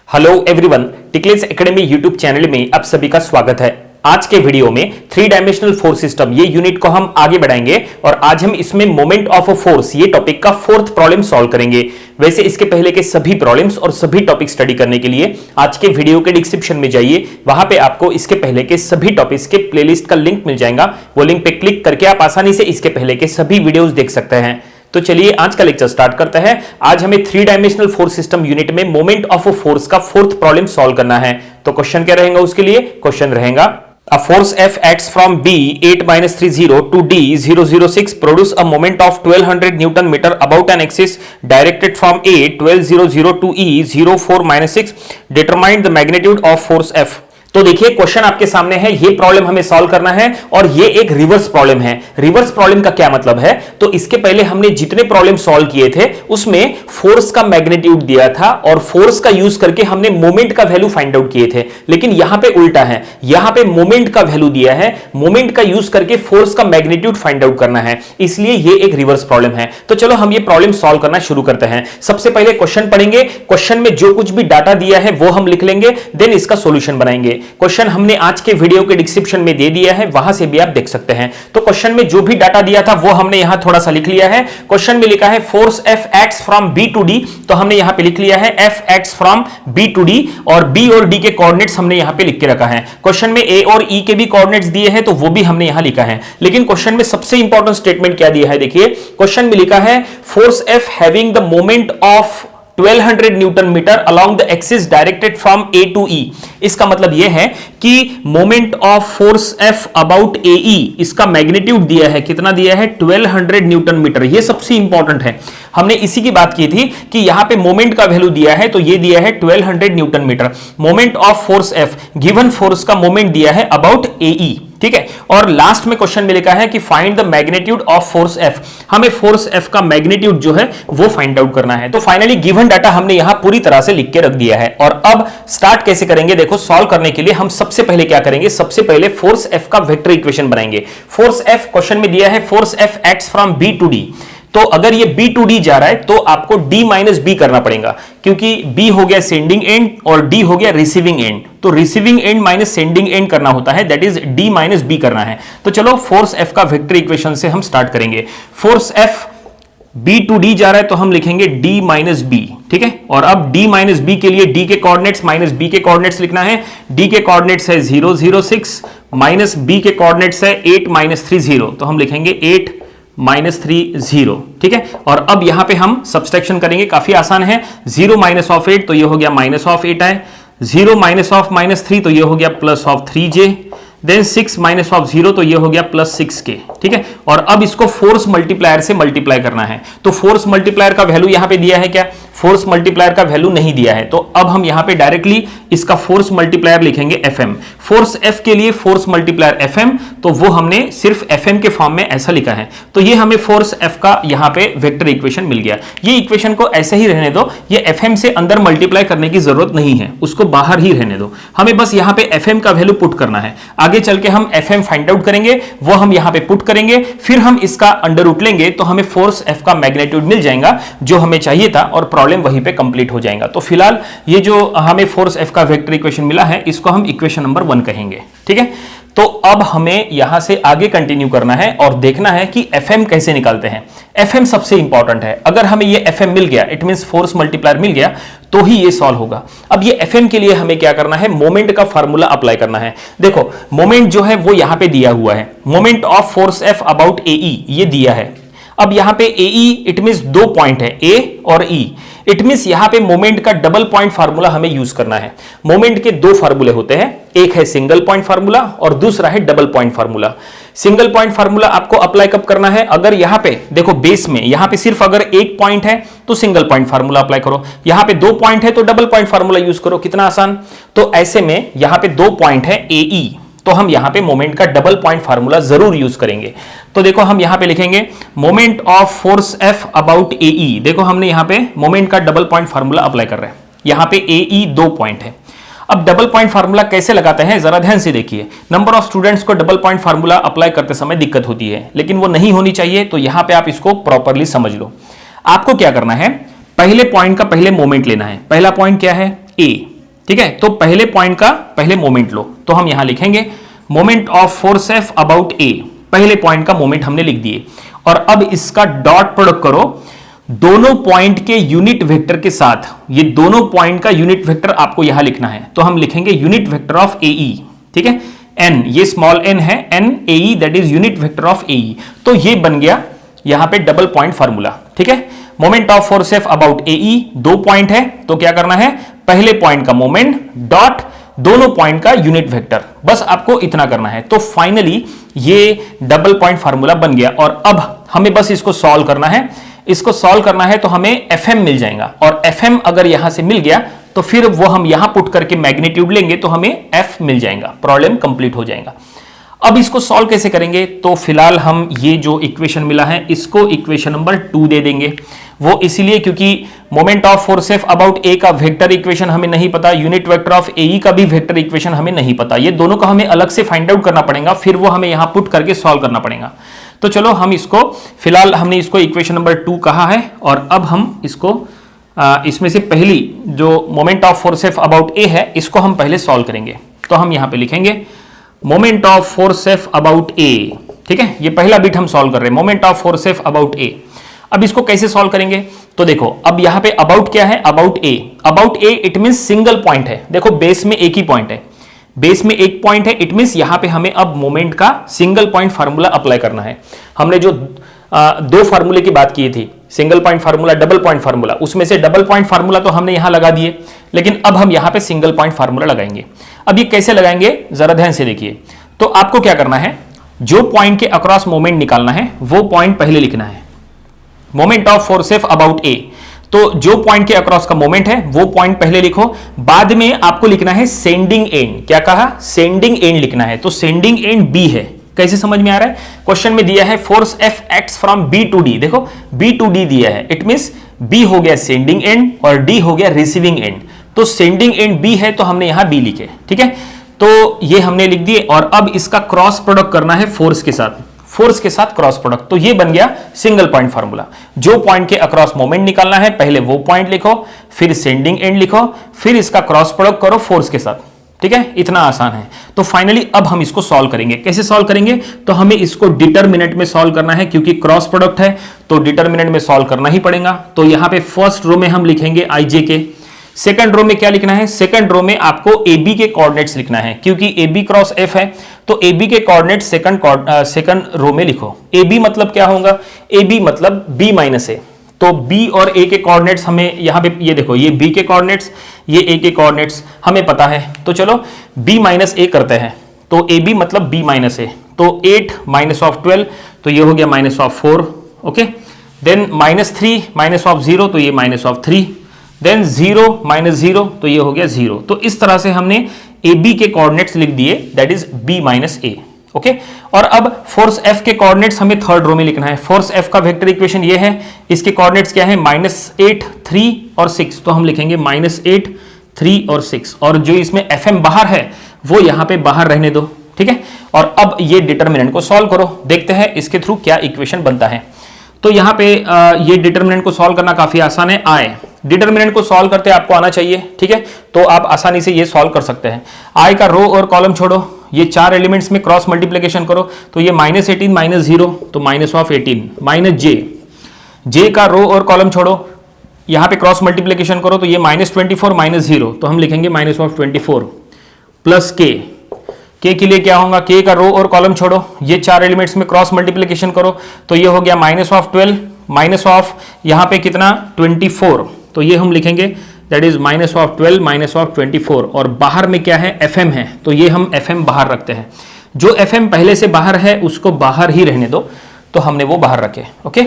Hello everyone, Ticklets academy YouTube channel में आप सभी का स्वागत है। आज के वीडियो में थ्री डायमेंशनल फोर्स सिस्टम ये यूनिट को हम आगे बढ़ाएंगे और आज हम इसमें मोमेंट ऑफ अ फोर्स ये टॉपिक का फोर्थ प्रॉब्लम सॉल्व करेंगे। वैसे इसके पहले के सभी प्रॉब्लम्स और सभी टॉपिक स्टडी करने के लिए आज के वीडियो के डिस्क्रिप्शन में जाइए, वहां पे आपको इसके पहले के सभी टॉपिक्स के प्लेलिस्ट का लिंक मिल जाएगा। वो लिंक पे क्लिक करके आप आसानी से इसके पहले के सभी वीडियोस देख सकते हैं। तो चलिए आज का लेक्चर स्टार्ट करते हैं। आज हमें three dimensional force system unit में मोमेंट ऑफ अ फोर्स का फोर्थ प्रॉब्लम सॉल्व करना है। तो क्वेश्चन क्या रहेगा उसके लिए? क्वेश्चन रहेगा A force F acts from B 8-30 to D 006 produce a moment of 1200 Newton meter about an axis directed from A 1200 to E 04-6. Determine the magnitude of force F. तो देखिए क्वेश्चन आपके सामने है, ये प्रॉब्लम हमें solve करना है और ये एक रिवर्स प्रॉब्लम है। रिवर्स प्रॉब्लम का क्या मतलब है? तो इसके पहले हमने जितने प्रॉब्लम सॉल्व किए थे उसमें फोर्स का मैग्नीट्यूड दिया था और फोर्स का यूज करके हमने मोमेंट का वैल्यू फाइंड आउट किए थे, लेकिन यहां पे उल्टा है। यहां पे मोमेंट का वैल्यू दिया है, मोमेंट का यूज करके फोर्स का मैग्नीट्यूड फाइंड आउट करना है, इसलिए ये एक रिवर्स प्रॉब्लम है। तो चलो हम ये प्रॉब्लम सॉल्व करना शुरू करते हैं। सबसे पहले क्वेश्चन पढ़ेंगे, क्वेश्चन में जो कुछ भी डाटा दिया है वो हम लिख लेंगे, देन इसका सॉल्यूशन बनाएंगे। क्वेश्चन हमने आज के वीडियो के डिस्क्रिप्शन में दे दिया है, वहां से भी आप देख सकते हैं। तो क्वेश्चन में जो भी डाटा दिया था वो हमने यहां थोड़ा सा लिख लिया है। क्वेश्चन में लिखा है force F acts from B to D, तो हमने यहां पे लिख लिया है F acts from B to D और B और D के कोऑर्डिनेट्स हमने यहां पे लिख के रखा है। क्वेश्चन में A और E के भी कोऑर्डिनेट्स दिए हैं तो वो भी हमने यहां लिखा है, लेकिन क्वेश्चन में सबसे इंपॉर्टेंट स्टेटमेंट क्या दिया है? देखिए क्वेश्चन में लिखा है force F having the moment of 1200 newton metre along the axis directed from A to E। इसका मतलब यह है कि moment of force F about AE, इसका मैग्नीट्यूड दिया है, कितना दिया है? 1200 न्यूटन मीटर। यह सबसे इंपॉर्टेंट है, हमने इसी की बात की थी कि यहां पे मोमेंट का वैल्यू दिया है, तो ये दिया है 1200 newton metre. Moment of force F, given force का मोमेंट दिया है अबाउट AE, ठीक है। और लास्ट में क्वेश्चन में लिखा है कि find the magnitude of force F, हमें फोर्स F का मैग्नीट्यूड जो है वो फाइंड आउट करना है। तो फाइनली गिवन डाटा हमने यहां पूरी तरह से लिख के रख दिया है। और अब स्टार्ट कैसे करेंगे? देखो सॉल्व करने के लिए हम सबसे पहले क्या करेंगे? सबसे पहले फोर्स F का वेक्टर इक्वेशन बनाएंगे। फोर्स F क्वेश्चन में दिया है force F acts from B to D, तो अगर ये B टू D जा रहा है तो आपको D माइनस B करना पड़ेगा, क्योंकि B हो गया सेंडिंग एंड और D हो गया रिसीविंग एंड। तो receiving end minus sending end करना होता है, that is D minus B करना है। तो चलो फोर्स F का वेक्टर इक्वेशन से हम स्टार्ट करेंगे। Force F B to D जा रहा है तो हम लिखेंगे D माइनस B, ठीक है। और अब D माइनस B के लिए D के कोऑर्डिनेट्स माइनस B के कोऑर्डिनेट्स लिखना है। D के कोऑर्डिनेट्स है 006 माइनस B के कोऑर्डिनेट्स है 8-30, तो हम लिखेंगे 8-30, ठीक है। और अब यहां पे हम सब्सट्रैक्शन करेंगे, काफी आसान है। 0 माइनस ऑफ 8 तो ये हो गया माइनस ऑफ 8 है, 0 माइनस ऑफ -3 तो ये हो गया plus of 3j, then 6 minus of 0 तो ये हो गया प्लस 6k, ठीक है। और अब इसको फोर्स मल्टीप्लायर से मल्टीप्लाई करना है। तो फोर्स मल्टीप्लायर का वैल्यू यहां पे दिया है क्या? फोर्स मल्टीप्लायर का वैल्यू नहीं दिया है, तो अब हम यहां पे डायरेक्टली इसका फोर्स मल्टीप्लायर लिखेंगे Fm। फोर्स F के लिए फोर्स मल्टीप्लायर Fm, तो वो हमने सिर्फ Fm के फॉर्म में ऐसा लिखा है। तो ये हमें फोर्स F का यहां पे वेक्टर इक्वेशन मिल गया। ये इक्वेशन को ऐसे ही रहने दो, ये Fm से अंदर मल्टीप्लाई करने की जरूरत नहीं है, उसको बाहर ही रहने दो। हमें बस यहां पे Fm का वैल्यू पुट करना है। आगे चल के हम Fm फाइंड आउट करेंगे, वो हम यहां पे पुट करेंगे, फिर हम इसका अंडर रूट लेंगे तो हमें फोर्स F का मैग्नीट्यूड मिल जाएगा जो हमें चाहिए था और प्रॉब्लम वहीं पे कंप्लीट हो जाएगा। तो फिलहाल ये जो हमें फोर्स F का वेक्टर इक्वेशन मिला है इसको हम इक्वेशन नंबर 1 कहेंगे, ठीक है। तो अब हमें यहां से आगे कंटिन्यू करना है और देखना है कि Fm कैसे निकालते हैं। Fm सबसे इंपॉर्टेंट है, अगर हमें ये Fm मिल गया, इट मींस फोर्स मल्टीप्लायर मिल गया, तो ही ये सॉल्व होगा। अब ये Fm के लिए हमें क्या करना है? मोमेंट का फार्मूला अप्लाई करना है। देखो मोमेंट जो है वो यहां पे दिया हुआ है, moment of force F about AE ये दिया है। अब यहां पे AE इट मींस 2 पॉइंट है, A और E, इट मींस यहां पे मोमेंट का डबल पॉइंट फार्मूला हमें यूज करना है। मोमेंट के 2 फार्मूले होते हैं, एक है सिंगल पॉइंट फार्मूला और दूसरा है double point formula. Single point formula आपको अप्लाई कब करना है? अगर यहां पे देखो बेस में यहां पे सिर्फ अगर एक पॉइंट है तो सिंगल पॉइंट फार्मूला अप्लाई करो, यहां पे 2 पॉइंट है तो डबल पॉइंट फार्मूला यूज करो। कितना आसान। तो ऐसे में यहां पे 2 पॉइंट है AE, तो हम यहां पे मोमेंट का डबल पॉइंट फार्मूला जरूर यूज करेंगे। तो देखो हम यहां पे लिखेंगे moment of force F about AE। देखो हमने यहां पे मोमेंट का डबल पॉइंट फार्मूला अप्लाई कर रहे हैं, यहां पे AE 2 पॉइंट है। अब डबल पॉइंट फार्मूला कैसे लगाते हैं जरा ध्यान से देखिए। नंबर ऑफ स्टूडेंट्स को डबल पॉइंट फार्मूला अप्लाई करते समय दिक्कत होती है, लेकिन वो नहीं होनी चाहिए, तो यहां पे आप इसको प्रॉपरली समझ लो। आपको क्या करना है? पहले पॉइंट का पहले मोमेंट लेना है। पहला पॉइंट क्या है? A, ठीक है, तो पहले पॉइंट का पहले मोमेंट लो, तो हम यहां लिखेंगे moment of force F about A, पहले पॉइंट का मोमेंट हमने लिख दिए। और अब इसका डॉट प्रोडक्ट करो दोनों पॉइंट के यूनिट वेक्टर के साथ। ये दोनों पॉइंट का यूनिट वेक्टर आपको यहां लिखना है, तो हम लिखेंगे यूनिट वेक्टर ऑफ AE, ठीक है, n, ये स्मॉल n है, n AE that is unit vector of AE। तो ये बन गया यहां पे डबल पॉइंट फार्मूला, ठीक है। Moment of force F about AE, दो पॉइंट है, तो क्या करना है, पहले पॉइंट का मोमेंट डॉट दोनों पॉइंट का यूनिट वेक्टर, बस आपको इतना करना है। तो फाइनली ये डबल पॉइंट फार्मूला बन गया। और अब हमें बस इसको सॉल्व करना है। इसको सॉल्व करना है तो हमें Fm मिल जाएगा, और Fm अगर यहां से मिल गया तो फिर वो हम यहां पुट करके मैग्नीट्यूड लेंगे तो हमें F मिल जाएगा, प्रॉब्लम कंप्लीट हो जाएगा। अब इसको सॉल्व कैसे करेंगे, तो फिलहाल हम ये जो इक्वेशन मिला है इसको इक्वेशन नंबर 2 दे देंगे। वो इसीलिए क्योंकि moment of force F about A का वेक्टर इक्वेशन हमें नहीं पता, यूनिट वेक्टर ऑफ AE का भी वेक्टर इक्वेशन हमें नहीं पता, ये दोनों का हमें अलग से फाइंड आउट करना पड़ेगा, फिर वो हमें यहां पुट करके सॉल्व करना पड़ेगा। तो चलो हम इसको फिलहाल हमने इसको इक्वेशन नंबर 2 कहा है, और अब हम इसको इसमें से पहली जो moment of force F about A है इसको हम पहले सॉल्व करेंगे। तो हम यहां पे लिखेंगे moment of force F about A, ठीक है, ये पहला बिट हम सॉल्व कर रहे हैं, moment of force F about A। अब इसको कैसे सॉल्व करेंगे, तो देखो अब यहां पे अबाउट क्या है, about A, about A it means single point है। देखो बेस में एक ही पॉइंट है, बेस में एक पॉइंट है, इट मींस यहां पे हमें अब मोमेंट का सिंगल पॉइंट फार्मूला अप्लाई करना है। हमने जो दो फार्मूले की बात की थी, single point formula, double point formula, उसमें से डबल पॉइंट फार्मूला तो हमने यहां लगा दिए, लेकिन अब हम यहां पे सिंगल पॉइंट फार्मूला लगाएंगे। अब ये कैसे लगाएंगे जरा ध्यान से देखिए। तो आपको क्या करना है, जो पॉइंट के अक्रॉस मोमेंट निकालना है वो पॉइंट पहले लिखना है, moment of force F about A। तो जो पॉइंट के अक्रॉस का मोमेंट है वो पॉइंट पहले लिखो, बाद में आपको लिखना है सेंडिंग एंड। क्या कहा, सेंडिंग एंड लिखना है, तो सेंडिंग एंड B है। कैसे समझ में आ रहा है, क्वेश्चन में दिया है force F acts from B to D, देखो B टू D दिया है, इट मींस B हो गया सेंडिंग एंड और D हो गया रिसीविंग एंड। तो सेंडिंग एंड B है तो हमने यहां B लिखे, ठीक है, तो ये हमने लिख दिए। और अब इसका क्रॉस प्रोडक्ट करना है फोर्स के साथ, फोर्स के साथ क्रॉस प्रोडक्ट, तो ये बन गया सिंगल पॉइंट फार्मूला। जो पॉइंट के अक्रॉस मोमेंट निकालना है पहले वो पॉइंट लिखो, फिर सेंडिंग एंड लिखो, फिर इसका क्रॉस प्रोडक्ट करो फोर्स के साथ, ठीक है, इतना आसान है। तो फाइनली अब हम इसको सॉल्व करेंगे। कैसे सॉल्व करेंगे, तो हमें इसको डिटरमिनेंट में सॉल्व करना है, क्योंकि क्रॉस प्रोडक्ट है तो डिटरमिनेंट में सॉल्व करना ही पड़ेगा। तो यहां पे फर्स्ट रो में हम लिखेंगे IJ, सेकंड रो में क्या लिखना है, सेकंड रो में आपको AB के कोऑर्डिनेट्स लिखना है, क्योंकि AB क्रॉस F है तो AB के कोऑर्डिनेट सेकंड रो में लिखो। AB मतलब क्या होगा, AB मतलब B माइनस A, तो B और A के कोऑर्डिनेट्स हमें यहाँ पे, ये देखो ये B के कोऑर्डिनेट्स, ये A के कोऑर्डिनेट्स हमें पता है, तो चलो B माइनस A करते हैं। तो AB मतलब B माइनस A, तो 8 माइनस ऑफ 12, तो ये हो गया minus of 4, okay. Then minus 3 minus of 0, तो ये माइनस ऑफ 3, देन 0 माइनस 0, तो ये हो गया 0। तो इस तरह से हमने AB के कोऑर्डिनेट्स लिख दिए, that is B minus A, okay. और अब फोर्स F के कोऑर्डिनेट्स हमें थर्ड रो में लिखना है। फोर्स F का वेक्टर इक्वेशन ये है, इसके कोऑर्डिनेट्स क्या है, -8 3 और 6, तो हम लिखेंगे -8 3 और 6, और जो इसमें Fm बाहर है वो यहां पे बाहर रहने दो, ठीक है। और अब ये डिटरमिनेंट को सॉल्व करो, देखते हैं इसके थ्रू क्या इक्वेशन बनता है। तो यहां पे ये डिटरमिनेंट को सॉल्व करना काफी आसान है। I डिटरमिनेंट को सॉल्व करते आपको आना चाहिए, ठीक है, तो आप आसानी से ये सॉल्व कर सकते हैं। I का रो और कॉलम छोड़ो, ये चार एलिमेंट्स में क्रॉस मल्टीप्लिकेशन करो, तो ये -18 माइनस 0, तो माइनस ऑफ 18, माइनस J का रो और कॉलम छोड़ो, यहां पे क्रॉस मल्टीप्लिकेशन करो, तो ये -24 माइनस 0, तो हम लिखेंगे माइनस ऑफ 24, प्लस K के लिए क्या होगा, K का रो और कॉलम छोड़ो, ये चार एलिमेंट्स में क्रॉस मल्टीप्लिकेशन करो, तो ये हो गया माइनस ऑफ 12 माइनस ऑफ यहाँ पे कितना 24, तो ये हम लिखेंगे that is minus of 12 minus of 24। और बाहर में क्या है, Fm है, तो ये हम Fm बाहर रखते हैं। जो Fm पहले से बाहर है उसको बाहर ही रहने दो, तो हमने वो बाहर रखे, ओके।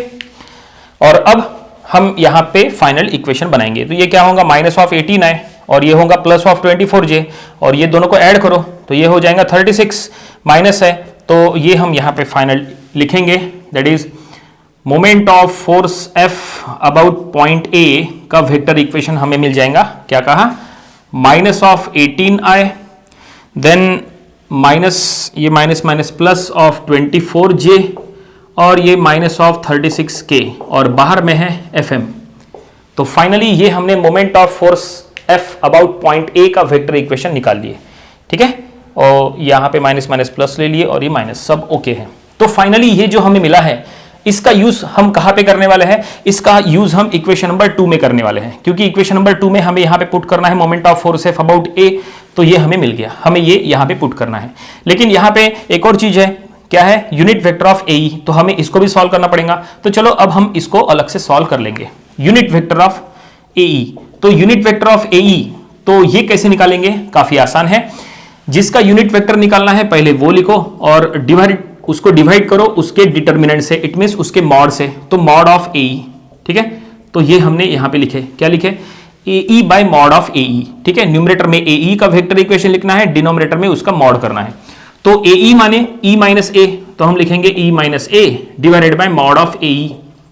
और अब हम यहाँ पे फाइनल इक्वेशन बनाएंगे, तो ये क्या होगा, माइनस ऑफ 18 है और ये होगा प्लस ऑफ 24J, और ये दोनों को ऐड करो तो ये हो जाएगा 36, माइनस है, तो ये हम यहाँ पे फाइनल लिखेंगे, that is moment of force F about point A का वेक्टर इक्वेशन हमें मिल जाएगा। क्या कहा, minus of 18I, then minus, ये minus minus plus of 24J, और ये माइनस ऑफ 36K, और बाहर में है Fm। तो फाइनली ये हमने moment of force F about point A का वेक्टर इक्वेशन निकाल लिए, ठीक है। और यहां पे माइनस माइनस प्लस ले लिए और ये माइनस, सब ओके है। तो फाइनली ये जो हमें मिला है इसका यूज हम कहां पे करने वाले हैं, इसका यूज हम इक्वेशन नंबर 2 में करने वाले हैं, क्योंकि इक्वेशन नंबर 2 में हमें यहां पे पुट करना है moment of force F about A, तो ये हमें मिल गया, हमें ये यहां पे पुट करना है। लेकिन यहां पे एक और चीज है, क्या है, यूनिट वेक्टर ऑफ ए, तो हमें इसको भी सॉल्व करना पड़ेगा। तो चलो अब हम इसको अलग से सॉल्व कर लेंगे। यूनिट वेक्टर ऑफ ए, तो यूनिट वेक्टर ऑफ ए तो ये कैसे निकालेंगे, काफी आसान है। जिसका यूनिट वेक्टर निकालना है पहले वो लिखो और उसको डिवाइड करो उसके डिटर्मिनेंट से, इट मींस उसके मॉड से, तो मॉड ऑफ ए, ठीक है। तो ये हमने यहां पे लिखे, क्या लिखे, ए बाय मॉड ऑफ ए, ठीक है। न्यूमरेटर में ए का वेक्टर इक्वेशन लिखना है, डिनोमिनेटर में उसका मॉड करना है। तो ए माने ई माइनस ए, तो हम लिखेंगे E minus A divided by mod of A,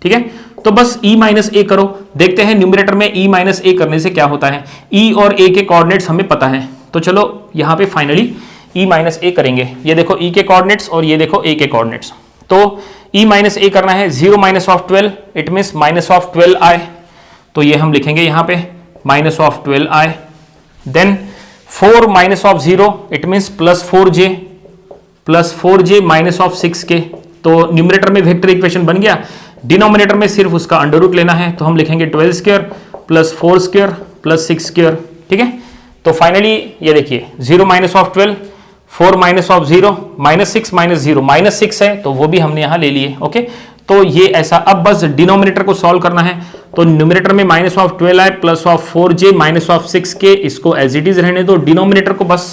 ठीक है। तो बस ई माइनस ए करो, देखते हैं न्यूमरेटर में ई माइनस ए करने से क्या होता है। ई और ए के कोऑर्डिनेट्स हमें पता है, तो चलो यहां पे फाइनली ई माइनस ए करेंगे। ये देखो ई के कोऑर्डिनेट्स और ये देखो ए के कोऑर्डिनेट्स। तो ई माइनस ए करना है, 0 minus of 12, it means minus of 12i, तो ये हम लिखेंगे यहां पे minus of 12i। Then 4 minus of 0, it means plus 4j minus of 6k। तो न्यूमरेटर में वेक्टर इक्वेशन बन गया, डिनोमिनेटर में सिर्फ उसका अंडर रूट लेना है, तो हम लिखेंगे 12 square plus 4 square plus 6 square, ठीक है। तो फाइनली ये देखिए 0 minus of 12, 4 minus of 0, minus 6 minus 0, minus 6 है, तो वो भी हमने यहां ले लिए, ओके। तो ये ऐसा, अब बस डिनोमिनेटर को सॉल्व करना है। तो न्यूमरेटर में minus of 12i plus of 4j minus of 6k, इसको एज इट इज रहने दो। डिनोमिनेटर को बस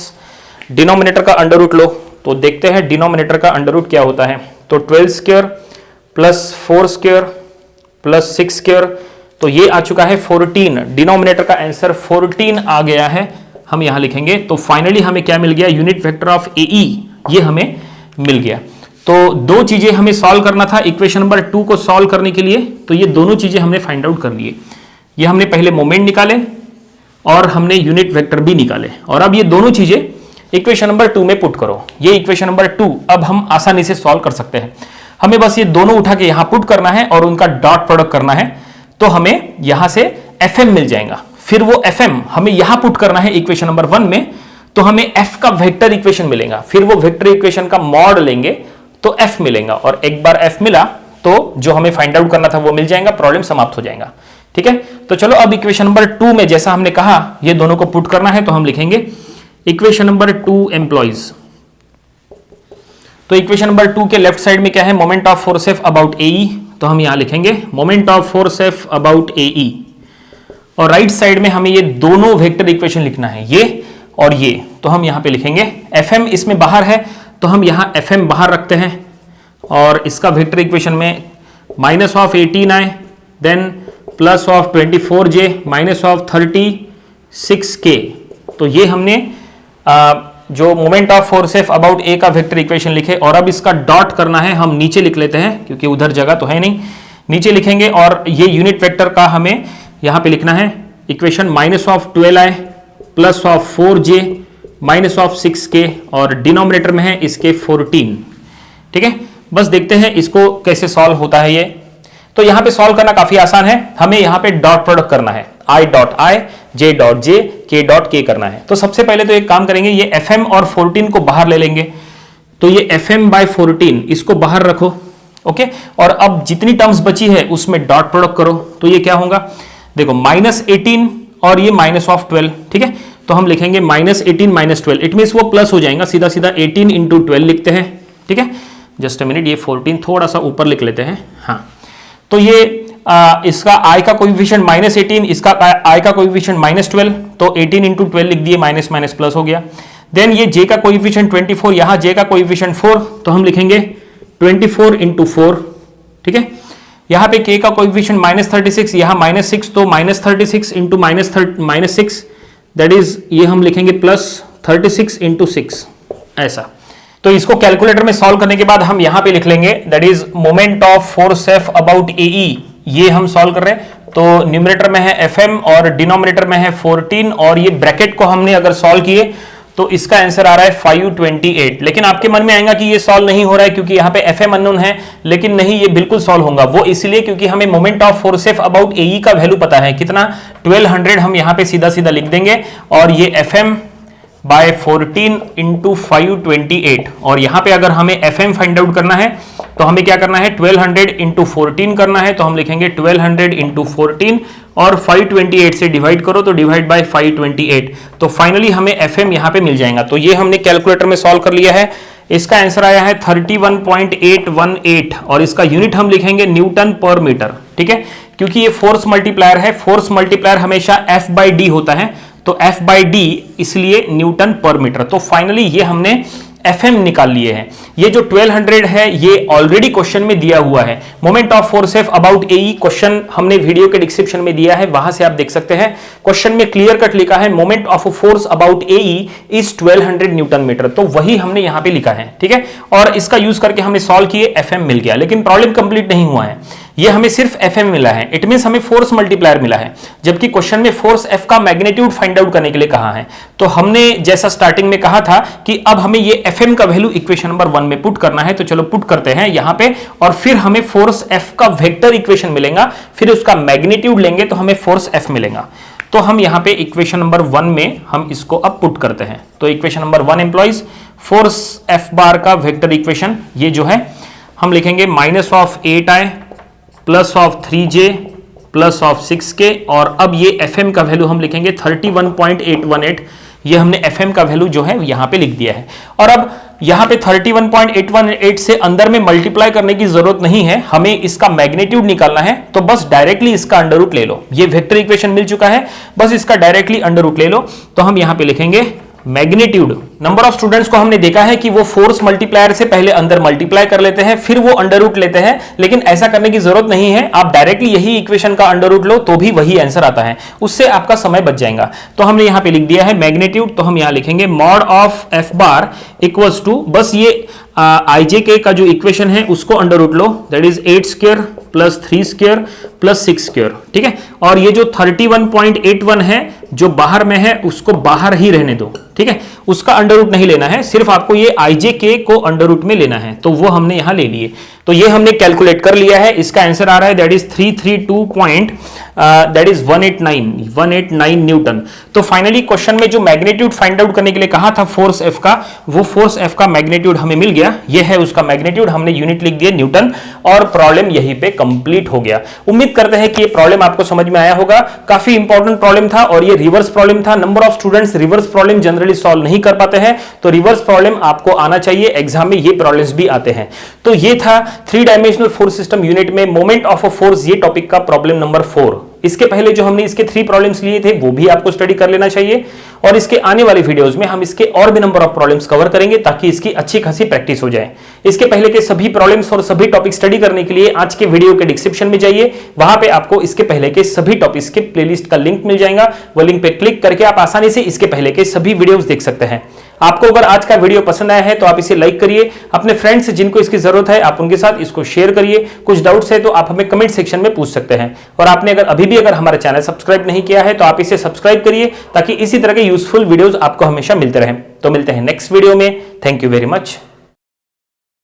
डिनोमिनेटर का अंडर रूट लो, तो देखते हैं डिनोमिनेटर का अंडर रूट क्या होता है। तो 12 square plus 4 square plus 6 square, तो ये आ चुका है 14। डिनोमिनेटर का आंसर 14 आ गया है, हम यहां लिखेंगे। तो फाइनली हमें क्या मिल गया, यूनिट वेक्टर ऑफ ए, ये हमें मिल गया। तो दो चीजें हमें सॉल्व करना था इक्वेशन नंबर 2 को सॉल्व करने के लिए, तो ये दोनों चीजें हमने फाइंड आउट कर लिए। ये हमने पहले मोमेंट निकाले और हमने यूनिट वेक्टर भी निकाले, और अब ये दोनों चीजें इक्वेशन नंबर 2 में पुट करो। ये इक्वेशन नंबर 2 अब हम आसानी से सॉल्व कर सकते हैं। हमें बस ये दोनों उठा के यहां पुट करना है और उनका डॉट प्रोडक्ट करना है, तो हमें यहां से fm मिल जाएगा। फिर वो fm हमें यहां पुट करना है इक्वेशन नंबर 1 में, तो हमें f का वेक्टर इक्वेशन मिलेगा। फिर वो वेक्टर इक्वेशन का मॉड लेंगे तो f मिलेगा, और एक बार f मिला तो जो हमें फाइंड आउट करना था वो मिल जाएगा, प्रॉब्लम समाप्त हो जाएगा, ठीक है। तो चलो अब इक्वेशन नंबर 2 में जैसा हमने कहा ये दोनों को पुट करना है, तो हम लिखेंगे इक्वेशन नंबर 2 एम्प्लॉइज। तो इक्वेशन नंबर 2 के लेफ्ट साइड में क्या है, moment of force F about A, तो हम यहां लिखेंगे moment of force F about A, और राइट साइड में हमें ये दोनों वेक्टर इक्वेशन लिखना है, ये और ये, तो हम यहां पे लिखेंगे fm इसमें बाहर है, तो हम यहां fm बाहर रखते हैं, और इसका वेक्टर इक्वेशन में minus of 18i, then plus of 24j minus of 36k। तो ये हमने जो moment of force F about A का वेक्टर इक्वेशन लिखे, और अब इसका डॉट करना है, हम नीचे लिख लेते हैं क्योंकि उधर जगह तो है नहीं, नीचे लिखेंगे। और ये यूनिट वेक्टर का हमें यहां पे लिखना है equation minus of 12i plus of 4j minus of 6k, और डिनोमिनेटर में है इसके 14, ठीक है। बस देखते हैं इसको कैसे सॉल्व होता है ये। तो यहां पे सॉल्व करना काफी आसान है, हमें यहां पे डॉट प्रोडक्ट करना है, i dot i, j dot j, k dot k करना है। तो सबसे पहले तो एक काम करेंगे, ये fm और 14 को बाहर ले लेंगे, तो ये fm बाय 14 इसको बाहर रखो, ओके। और अब जितनी टर्म्स बची है उसमें डॉट प्रोडक्ट करो, तो ये क्या होगा, देखो माइनस 18 और ये माइनस ऑफ 12, ठीक है। तो हम लिखेंगे माइनस 18 माइनस 12, इट मीन्स वो प्लस हो जाएगा, सीधा सीधा 18 इंटू 12 लिखते हैं, ठीक है। जस्ट अ मिनट, ये 14 थोड़ा सा ऊपर लिख लेते हैं, हाँ। तो ये इसका i का कोएफिशिएंट माइनस 18, इसका i का कोएफिशिएंट माइनस 12, तो 18 इंटू 12 लिख दिए, माइनस माइनस प्लस हो गया। देन ये j का कोएफिशिएंट 24, यहां j का कोएफिशिएंट 4, तो हम लिखेंगे 24 इंटू 4, ठीक है। यहां पे k का कोएफिशिएंट माइनस 36, यहां माइनस 6, तो minus 36 into minus 6, that is ये हम लिखेंगे प्लस 36 इंटू 6, ऐसा। तो इसको कैलकुलेटर में सॉल्व करने के बाद हम यहां पे लिख लेंगे, that is moment of force F about A, ये हम सॉल्व कर रहे हैं। तो न्यूमरेटर में है fm और डिनोमिनेटर में है 14, और ये ब्रैकेट को हमने अगर सॉल्व किए तो इसका आंसर आ रहा है 528। लेकिन आपके मन में आएगा कि ये सॉल्व नहीं हो रहा है क्योंकि यहाँ पे एफ एम अननोन है, लेकिन नहीं, ये बिल्कुल सॉल्व होगा। वो इसलिए क्योंकि हमें moment of force F about A का वैल्यू पता है कितना, 1200 हम यहाँ पे सीधा सीधा लिख देंगे, और ये एफ एम बाय 14 इंटू 528, और यहां पे अगर हमें एफएम फाइंड आउट करना है तो हमें क्या करना है, 1200 इंटू 14 करना है, तो हम लिखेंगे 1200 इंटू 14 और 528 से डिवाइड करो तो डिवाइड बाय 528, तो फाइनली हमें एफएम यहां पे मिल जाएगा। तो ये हमने कैलकुलेटर में सॉल्व कर लिया है। इसका आंसर आया है 31.818 और इसका यूनिट हम लिखेंगे न्यूटन पर मीटर। ठीक है, क्योंकि ये फोर्स मल्टीप्लायर है, फोर्स मल्टीप्लायर हमेशा एफ बाई डी होता है, तो एफ बाई डी इसलिए न्यूटन पर मीटर। तो फाइनली ये हमने एफएम निकाल लिए हैं। ये जो 1200 है ये ऑलरेडी क्वेश्चन में दिया हुआ है। Moment of force F about AE question हमने वीडियो के डिस्क्रिप्शन में दिया है, वहां से आप देख सकते हैं। क्वेश्चन में क्लियर कट लिखा है moment of force about AE is 1200 newton metre, तो वही हमने यहां पे लिखा है। ठीक है, और इसका यूज करके हमें सॉल्व किए, एफएम मिल गया। लेकिन प्रॉब्लम कंप्लीट नहीं हुआ है, ये हमें सिर्फ एफएम मिला है, इट मींस हमें फोर्स मल्टीप्लायर मिला है, जबकि क्वेश्चन में फोर्स एफ का मैग्नीट्यूड फाइंड आउट करने के लिए कहा है। तो हमने जैसा स्टार्टिंग में कहा था कि अब हमें ये एफएम का वैल्यू इक्वेशन नंबर 1 में पुट करना है, तो चलो पुट करते हैं यहां पे, और फिर हमें फोर्स एफ का वेक्टर इक्वेशन मिलेगा, फिर उसका मैग्नीट्यूड लेंगे तो हमें फोर्स एफ मिलेगा। तो हम यहां पे इक्वेशन नंबर 1 में हम इसको अब पुट करते हैं। तो equation number 1 employees force F bar का वेक्टर इक्वेशन ये जो है हम लिखेंगे minus of 8i plus of 3j plus of 6k, और अब ये एफएम का वैल्यू हम लिखेंगे 31.818। ये हमने एफएम का वैल्यू जो है यहां पे लिख दिया है, और अब यहां पे 31.818 से अंदर में मल्टीप्लाई करने की जरूरत नहीं है, हमें इसका मैग्नीट्यूड निकालना है, तो बस डायरेक्टली इसका अंडर रूट ले लो। ये वेक्टर इक्वेशन मिल चुका है, बस इसका डायरेक्टली अंडर रूट ले लो। तो हम यहां पे लिखेंगे मैग्नीट्यूड। नंबर ऑफ स्टूडेंट्स को हमने देखा है कि वो फोर्स मल्टीप्लायर से पहले अंदर मल्टीप्लाई कर लेते हैं, फिर वो अंडर रूट लेते हैं, लेकिन ऐसा करने की जरूरत नहीं है। आप डायरेक्टली यही इक्वेशन का अंडर रूट लो तो भी वही आंसर आता है, उससे आपका समय बच जाएगा। तो हमने यहां पे लिख दिया है मैग्नीट्यूड, तो हम यहां लिखेंगे mod of F bar equals to, बस ये IJK का जो इक्वेशन है उसको अंडर रूट लो, that is 8 square plus 3 square plus 6 square. ठीक है, और ये जो 31.81 है जो बाहर में है उसको बाहर ही रहने दो। ठीक है, उसका अंडर रूट नहीं लेना है, सिर्फ आपको ये IJK को अंडर रूट में लेना है, तो वो हमने यहां ले लिए। तो ये हमने कैलकुलेट कर लिया है, इसका आंसर आ रहा है दैट इज 189 न्यूटन। तो फाइनली क्वेश्चन में जो मैग्नीट्यूड फाइंड आउट करने के लिए कहा था फोर्स एफ का, वो फोर्स एफ का मैग्नीट्यूड हमें मिल गया। ये है उसका मैग्नीट्यूड, हमने यूनिट लिख दिया न्यूटन, और प्रॉब्लम यहीं पे कंप्लीट हो गया। उम्मीद करते हैं कि ये प्रॉब्लम आपको समझ में आया होगा। काफी इंपॉर्टेंट प्रॉब्लम था, और ये रिवर्स प्रॉब्लम था। Number of students reverse problem generally solve नहीं कर पाते हैं, तो रिवर्स प्रॉब्लम आपको आना चाहिए, एग्जाम में ये प्रॉब्लम्स भी आते हैं। तो ये था 3 डायमेंशनल फोर्स सिस्टम यूनिट में मोमेंट ऑफ अ फोर्स, ये टॉपिक का प्रॉब्लम नंबर 4। इसके पहले जो हमने इसके 3 प्रॉब्लम्स लिए थे वो भी आपको स्टडी कर लेना चाहिए, और इसके आने वाले वीडियोस में हम इसके और भी नंबर ऑफ प्रॉब्लम्स कवर करेंगे ताकि इसकी अच्छी खासी प्रैक्टिस हो जाए। इसके पहले के सभी प्रॉब्लम्स और सभी टॉपिक स्टडी करने के लिए आज के वीडियो के डिस्क्रिप्शन में जाइए, वहां पे आपको इसके पहले के सभी टॉपिक्स के प्लेलिस्ट का लिंक मिल जाएगा। वो लिंक पे क्लिक करके आप आसानी से इसके पहले के सभी वीडियोस देख सकते हैं। आपको अगर आज का वीडियो पसंद आया है तो आप इसे लाइक करिए, अपने फ्रेंड्स जिनको इसकी जरूरत है आप उनके साथ इसको शेयर करिए। कुछ डाउट्स है तो आप हमें कमेंट सेक्शन में पूछ सकते हैं, और आपने अगर हमारा चैनल सब्सक्राइब नहीं किया है तो आप इसे सब्सक्राइब करिए ताकि इसी तरह के यूजफुल वीडियोस आपको हमेशा मिलते रहें। तो मिलते हैं नेक्स्ट वीडियो में। Thank you very much.